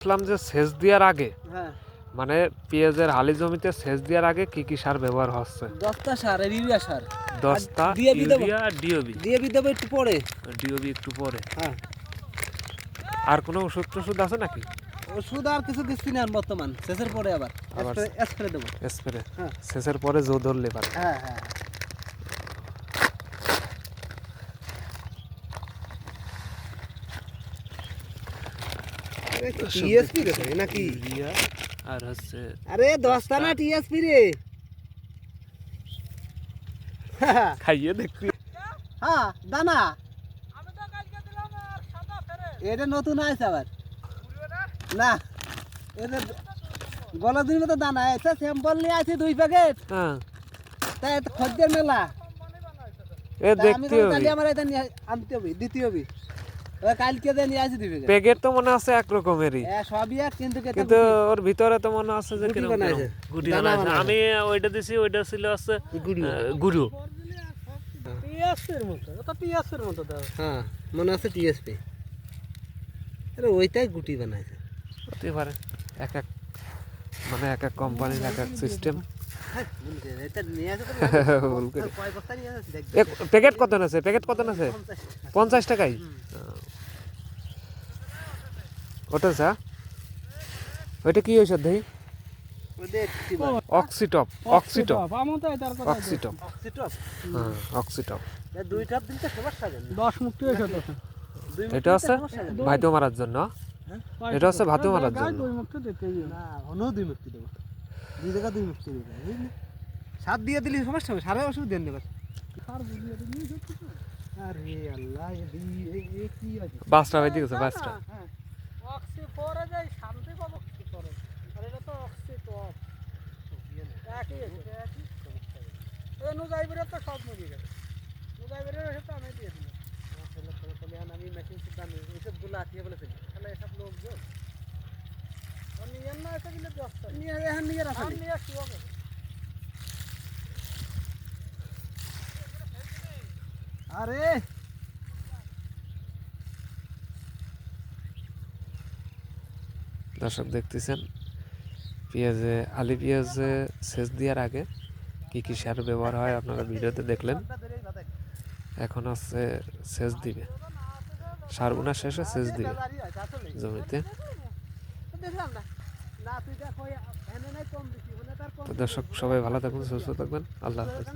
বুঝলাম যে সেচ দেওয়ার আগে হ্যাঁ মানে পেঁয়াজের হালি জমিতে সেচ দেওয়ার আগে কি কি সার ব্যবহার হচ্ছে? 10টা সার আর ইউরিয়া সার 10টা ডিএপি দেবো ইউরিয়া ডিওবি ডিএপি দেবো একটু পরে। ডিওবি একটু পরে। হ্যাঁ আর কোনো ওষুধ টষুধ আছে নাকি? ওষুধ আর কিছু দিচ্ছি না বর্তমান, শেষের পরে আবার আবার স্প্রে দেবো। স্প্রে হ্যাঁ সেচের পরে জো ধরলে পারে। হ্যাঁ হ্যাঁ টিএসপি রে নাকি ইউরিয়া আর হচ্ছে আরে 10টা না টিএসপি রে। খাইয়ে দেখছি। হ্যাঁ দানা এটা নতুন আছে আবার না, এটা গলা দুই মতো দানা আছে, স্যাম্পল নিয়ে আছে 2 প্যাকেট। হ্যাঁ তাই এত খদ্দের মেলা এ তাই আমি দেখতে তো হবে। তাহলে আমার এটা নিয়ে আনতে হবে, দিতে হবে। ওই কালকে দিয়ে নিয়ে আসি দিবে। প্যাকেট তো মনে আছে এক রকমেরই, হ্যাঁ সবই এক, কিন্তু কিন্তু ওর ভিতরে তো মনে আছে যে গুটি কিরকম বানাইছে। গুটি দানা বানাইছে। বানাইছে। আমি ওইটা দিছি, ওইটা ছিল আছে গুড়ি গুরু। পিয়াসের মতো, ওটা পিয়াসের মতো দাও। হ্যাঁ মনে আছে টিএসপি। আরে ওইটাই গুটি বানাইছে। হতে পারে, এক এক মানে এক এক কোম্পানির এক এক সিস্টেম। এটা নিয়ে আসে ভুল করে। কয় বস্তা নিয়ে আসে দেখ। প্যাকেট কত আছে? প্যাকেট কত আছে? 50 টাকাই। ওটা স্যার ওইটা কি হয়েছে দেই? ওদের কি বলে? অক্সিটপ। অক্সিটপ অক্সিটপ অক্সিটপ। হ্যাঁ অক্সিটপ। এ 2 টাপ দিন তো সমস্যা কেন? 10 মুক্তি হয়েছে তো। এটা আছে ভাইতো মারার জন্য। এটা হচ্ছে ভাতো মারার জন্য। 2 মুক্তি দিতে হবে। না অন্য 2 মুক্তি দেবো। 2 জায়গা 2 মুক্তি দেবো, বুঝলি? সাত দিয়ে দিলি সমস্যা হবে, সারা ওষুধ দেন নেবার। সার বুঝিয়ে দিই সত্যি তো। আরে আল্লাহ এ কি আছে? বাসটা বাইতে গেছে বাসটা। হ্যাঁ অক্সি পরে যাই শান্তি পাবো কি করে। আর এটা তো অক্সি টপ একই আছে, একই সমস্যা। এই নুজাইবের তো সব মরে গেছে। নুজাইবের সাথে আমি দিয়ে দিলাম। তাহলে আমি মেশিন সুদ্ধা নেই, এইসব গুলো আটিয়ে বলেছি। তাহলে এসব লোকজন আর নিয়ে না এসে গেলে দশটা নিয়ে এখন নিয়ে রাখা আর নিয়ে আসবো হবে। আরে দর্শক দেখতেছেন পেঁয়াজে আলি পেঁয়াজে সেচ দেওয়ার আগে কি কি সার ব্যবহার হয় আপনারা ভিডিওতে দেখলেন। এখন আছে সেচ দিবে, সার বোনা শেষে সেচ দিবে জমিতে। দেখলাম না না, তুই দেখ ওই এনে নাই কম দিছি, ওনে তার কম। তো দর্শক সবাই ভালো থাকুন, সুস্থ থাকবেন, আল্লাহ হাফেজ।